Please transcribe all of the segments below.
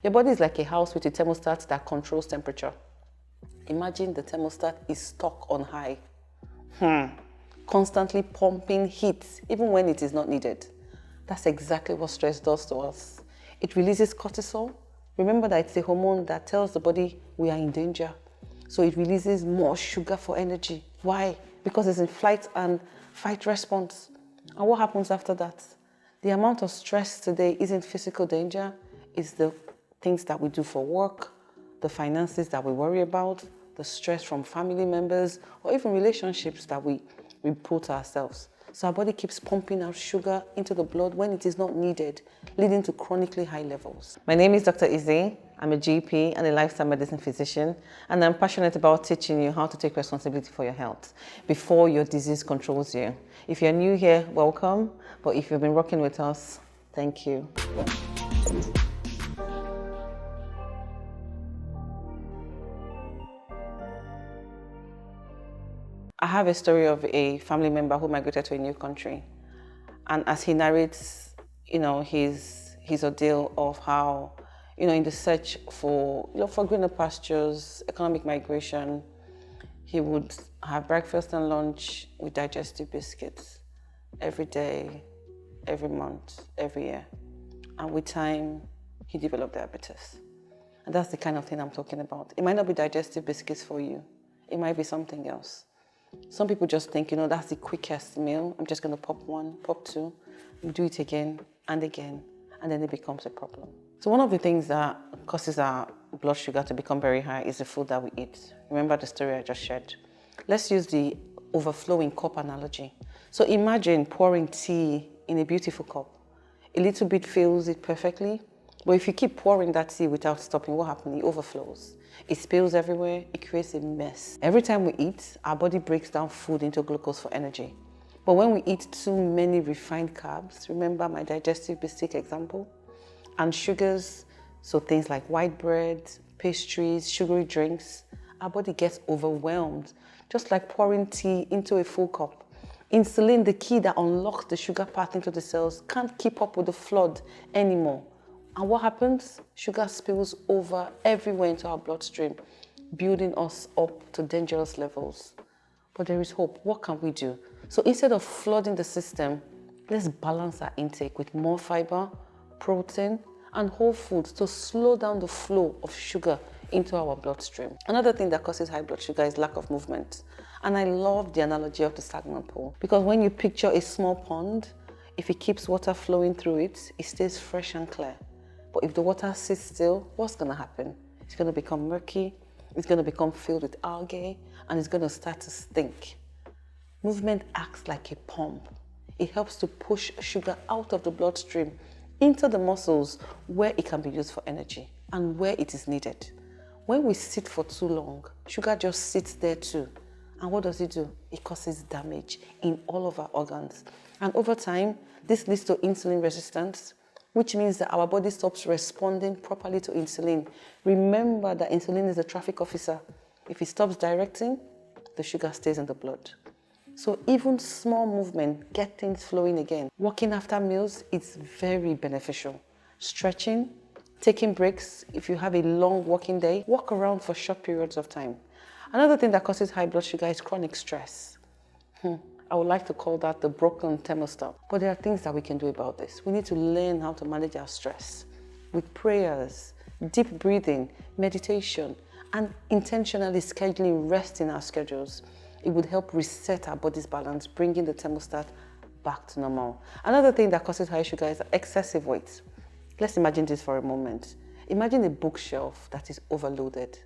Your body is like a house with a thermostat that controls temperature. Imagine the thermostat is stuck on high, constantly pumping heat even when it is not needed. That's exactly what stress does to us. It releases cortisol. Remember that it's a hormone that tells the body we are in danger. So it releases more sugar for energy. Why? Because it's in flight and fight response. And what happens after that? The amount of stress today isn't physical danger, it's the things that we do for work, the finances that we worry about, the stress from family members, or even relationships that we put ourselves. So our body keeps pumping out sugar into the blood when it is not needed, leading to chronically high levels. My name is Dr. Izie. I'm a GP and a lifestyle medicine physician, and I'm passionate about teaching you how to take responsibility for your health before your disease controls you. If you're new here, welcome. But if you've been rocking with us, thank you. I have a story of a family member who migrated to a new country. And as he narrates, his ordeal of how, in the search for greener pastures, economic migration, he would have breakfast and lunch with digestive biscuits every day, every month, every year. And with time, he developed diabetes. And that's the kind of thing I'm talking about. It might not be digestive biscuits for you. It might be something else. Some people just think, that's the quickest meal. I'm just going to pop one, pop two, and do it again, and then it becomes a problem. So one of the things that causes our blood sugar to become very high is the food that we eat. Remember the story I just shared? Let's use the overflowing cup analogy. So imagine pouring tea in a beautiful cup. A little bit fills it perfectly, but if you keep pouring that tea without stopping, what happens? It overflows. It spills everywhere, it creates a mess. Every time we eat, our body breaks down food into glucose for energy. But when we eat too many refined carbs, remember my digestive biscuit example, and sugars, so things like white bread, pastries, sugary drinks, our body gets overwhelmed, just like pouring tea into a full cup. Insulin, the key that unlocks the sugar path into the cells, can't keep up with the flood anymore. And what happens? Sugar spills over everywhere into our bloodstream, building us up to dangerous levels. But there is hope. What can we do? So instead of flooding the system, let's balance our intake with more fiber, protein, and whole foods to slow down the flow of sugar into our bloodstream. Another thing that causes high blood sugar is lack of movement. And I love the analogy of the stagnant pool, because when you picture a small pond, if it keeps water flowing through it, it stays fresh and clear. But if the water sits still, what's going to happen? It's going to become murky, it's going to become filled with algae, and it's going to start to stink. Movement acts like a pump. It helps to push sugar out of the bloodstream into the muscles where it can be used for energy and where it is needed. When we sit for too long, sugar just sits there too. And what does it do? It causes damage in all of our organs. And over time, this leads to insulin resistance, which means that our body stops responding properly to insulin. Remember that insulin is a traffic officer. If it stops directing, the sugar stays in the blood. So even small movement get things flowing again. Walking after meals is very beneficial. Stretching, taking breaks. If you have a long working day, walk around for short periods of time. Another thing that causes high blood sugar is chronic stress. I would like to call that the broken thermostat. But there are things that we can do about this. We need to learn how to manage our stress with prayers, deep breathing, meditation, and intentionally scheduling rest in our schedules. It would help reset our body's balance, bringing the thermostat back to normal. Another thing that causes high sugar is excessive weight. Let's imagine this for a moment. Imagine a bookshelf that is overloaded.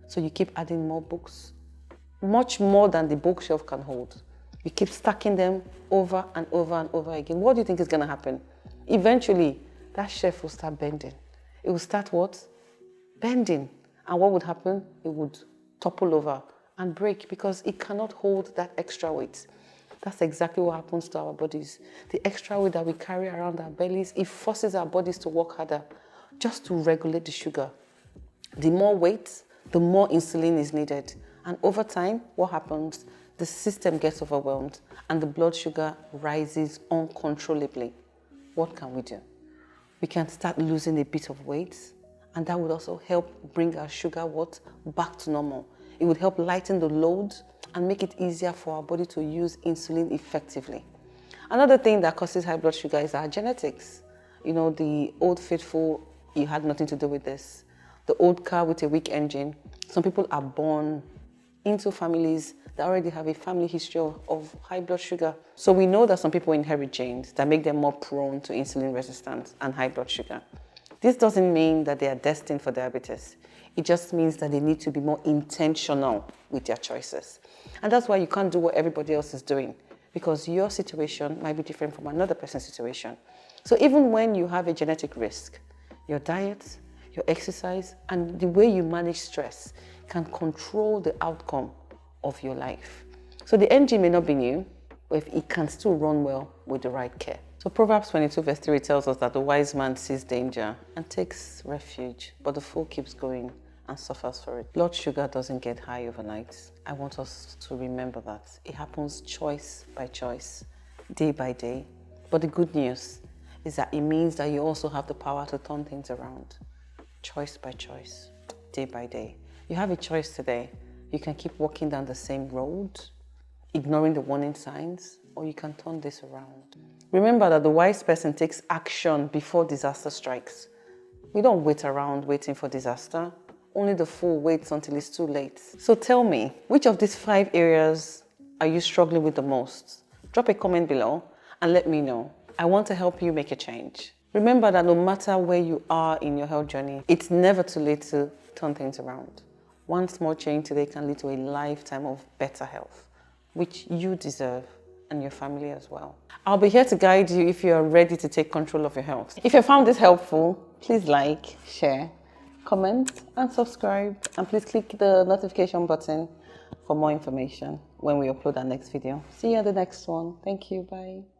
So you keep adding more books, much more than the bookshelf can hold. You keep stacking them over and over and over again. What do you think is going to happen? Eventually, that shelf will start bending. It will start what? Bending. And what would happen? It would topple over and break because it cannot hold that extra weight. That's exactly what happens to our bodies. The extra weight that we carry around our bellies, it forces our bodies to work harder just to regulate the sugar. The more weight, the more insulin is needed. And over time, what happens? The system gets overwhelmed and the blood sugar rises uncontrollably. What can we do? We can start losing a bit of weight And that would also help bring our sugar back to normal. It would help lighten the load and make it easier for our body to use insulin effectively. Another thing that causes high blood sugar is our genetics. You know, the old faithful, you had nothing to do with this. The old car with a weak engine. Some people are born into families that already have a family history of high blood sugar. So we know that some people inherit genes that make them more prone to insulin resistance and high blood sugar. This doesn't mean that they are destined for diabetes. It just means that they need to be more intentional with their choices. And that's why you can't do what everybody else is doing, because your situation might be different from another person's situation. So even when you have a genetic risk, your diet, your exercise, and the way you manage stress can control the outcome of your life. So the engine may not be new, but it can still run well with the right care. So Proverbs 22 verse 3 tells us that the wise man sees danger and takes refuge, but the fool keeps going and suffers for it. Blood sugar doesn't get high overnight. I want us to remember that. It happens choice by choice, day by day. But the good news is that it means that you also have the power to turn things around, choice by choice, day by day. You have a choice today. You can keep walking down the same road, ignoring the warning signs, or you can turn this around. Remember that the wise person takes action before disaster strikes. We don't wait around waiting for disaster. Only the fool waits until it's too late. So tell me, which of these 5 areas are you struggling with the most? Drop a comment below and let me know. I want to help you make a change. Remember that no matter where you are in your health journey, it's never too late to turn things around. One small change today can lead to a lifetime of better health, which you deserve and your family as well. I'll be here to guide you if you are ready to take control of your health. If you found this helpful, please like, share, comment, and subscribe. And please click the notification button for more information when we upload our next video. See you at the next one. Thank you. Bye.